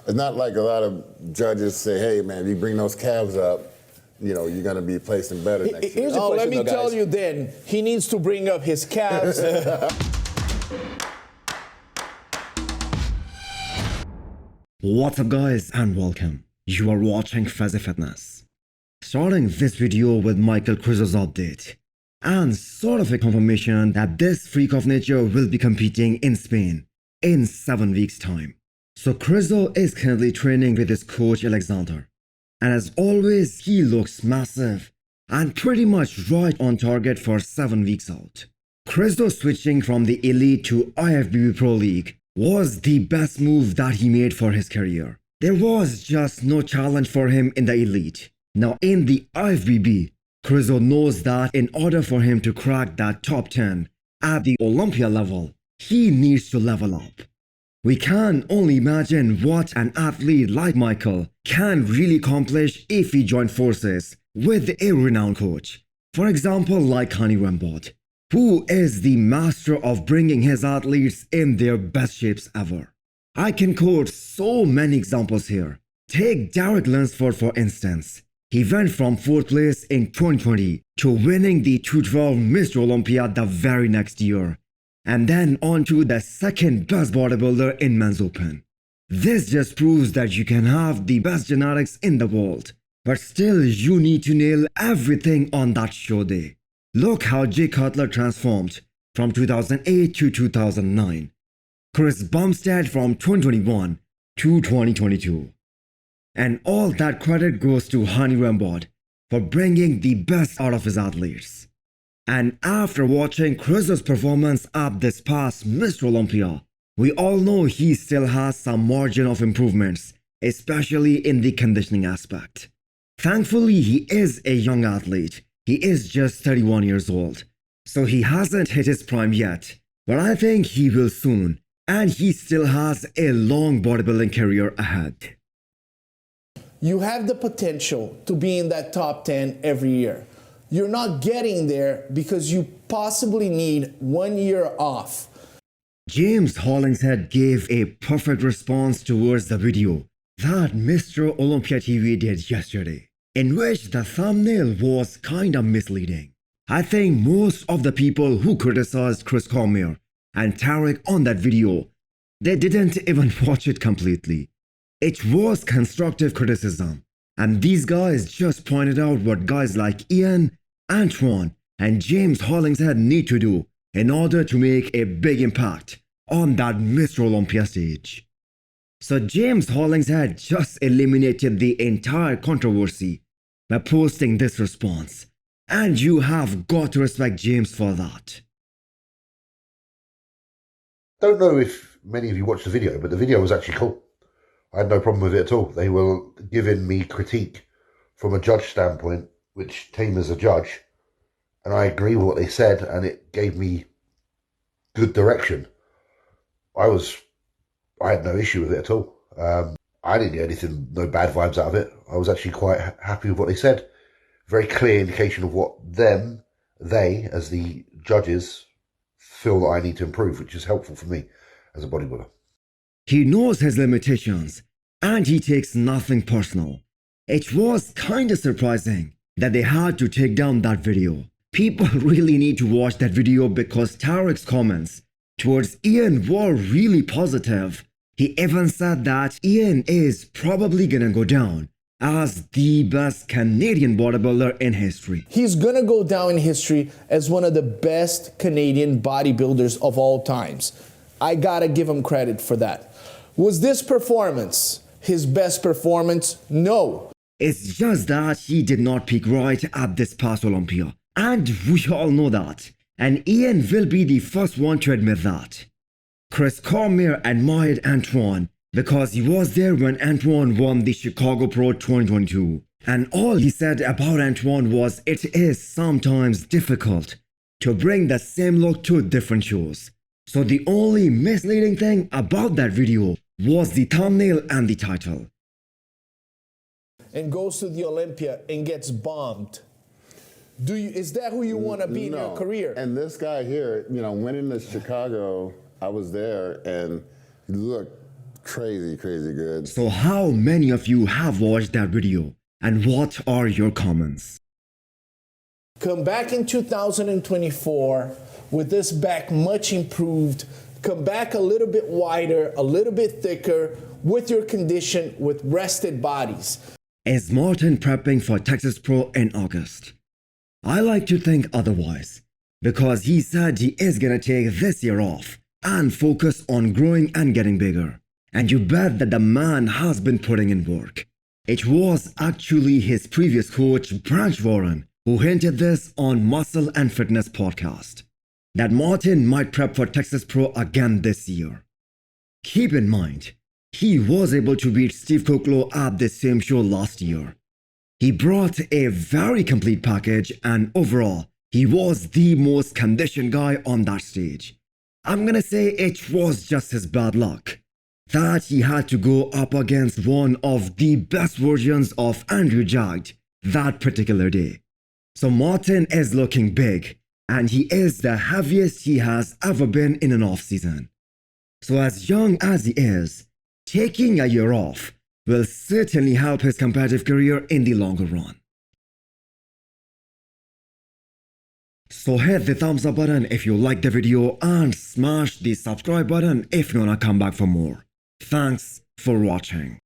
It's not like a lot of judges say, hey, man, if you bring those calves up, you know, you're going to be placing better next year. Oh, let me tell you then, he needs to bring up his calves. What's up guys and welcome. You are watching Fazi Fitness. Starting this video with Michal Krizo's update and sort of a confirmation that this freak of nature will be competing in Spain in 7 weeks time. So Krizo is currently training with his coach Alexander, and as always he looks massive and pretty much right on target for 7 weeks out. Krizo switching from the Elite to IFBB Pro League was the best move that he made for his career. There was just no challenge for him in the Elite. Now in the IFBB, Krizo knows that in order for him to crack that top 10 at the Olympia level, he needs to level up. We can only imagine what an athlete like Michal can really accomplish if he joined forces with a renowned coach. For example, like Hani Rambod, who is the master of bringing his athletes in their best shapes ever. I can quote so many examples here. Take Terrick for instance. He went from 4th place in 2020 to winning the 212 Mr. Olympia the very next year, and then on to the second best bodybuilder in Men's Open. This just proves that you can have the best genetics in the world, but still you need to nail everything on that show day. Look how Jay Cutler transformed from 2008 to 2009. Chris Bumstead from 2021 to 2022. And all that credit goes to Hani Rambod for bringing the best out of his athletes. And after watching Krizo's performance at this past Mr. Olympia, we all know he still has some margin of improvements, especially in the conditioning aspect. Thankfully, he is a young athlete. He is just 31 years old, so he hasn't hit his prime yet, but I think he will soon, and he still has a long bodybuilding career ahead. You have the potential to be in that top 10 every year. You're not getting there because you possibly need 1 year off. James Hollingshead gave a perfect response towards the video that Mr. Olympia TV did yesterday, in which the thumbnail was kinda misleading. I think most of the people who criticized Chris Cormier and Terrick on that video, they didn't even watch it completely. It was constructive criticism, and these guys just pointed out what guys like Iain Antoine and James Hollingshead need to do in order to make a big impact on that Mr. Olympia stage. So James Hollingshead just eliminated the entire controversy by posting this response, and you have got to respect James for that. Don't know if many of you watched the video, but the video was actually cool. I had no problem with it at all. They were giving me critique from a judge standpoint, which came as a judge, and I agree with what they said, and it gave me good direction. I had no issue with it at all. I didn't get anything, no bad vibes out of it. I was actually quite happy with what they said. Very clear indication of what they, as the judges, feel that I need to improve, which is helpful for me as a bodybuilder. He knows his limitations, and he takes nothing personal. It was kinda surprising that they had to take down that video. People really need to watch that video because Terrick's comments towards Iain were really positive. He even said that Iain is probably gonna go down as the best Canadian bodybuilder in history. He's gonna go down in history as one of the best Canadian bodybuilders of all times. I gotta give him credit for that. Was this performance his best performance? No. It's just that he did not peak right at this past Olympia, and we all know that, and Iain will be the first one to admit that. Chris Cormier admired Antoine because he was there when Antoine won the Chicago Pro 2022, and all he said about Antoine was it is sometimes difficult to bring the same look to different shows. So the only misleading thing about that video was the thumbnail and the title. And goes to the Olympia and gets bombed. Is that who you want to be in your career? And this guy here, you know, winning the Chicago, I was there, and look, Crazy, crazy good. So how many of you have watched that video and what are your comments? Come back in 2024 with this back much improved. Come back a little bit wider, a little bit thicker, with your condition, with rested bodies. Is Martin prepping for Texas Pro in August? I like to think otherwise, because he said he is gonna take this year off and focus on growing and getting bigger. And you bet that the man has been putting in work. It was actually his previous coach, Branch Warren, who hinted this on Muscle and Fitness podcast, that Martin might prep for Texas Pro again this year. Keep in mind, he was able to beat Steve Koklo at the same show last year. He brought a very complete package and overall, he was the most conditioned guy on that stage. I'm gonna say it was just his bad luck that he had to go up against one of the best versions of Andrew Jagged that particular day. So Martin is looking big and he is the heaviest he has ever been in an off-season. So as young as he is, taking a year off will certainly help his competitive career in the longer run. So hit the thumbs up button if you liked the video and smash the subscribe button if you wanna come back for more. Thanks for watching.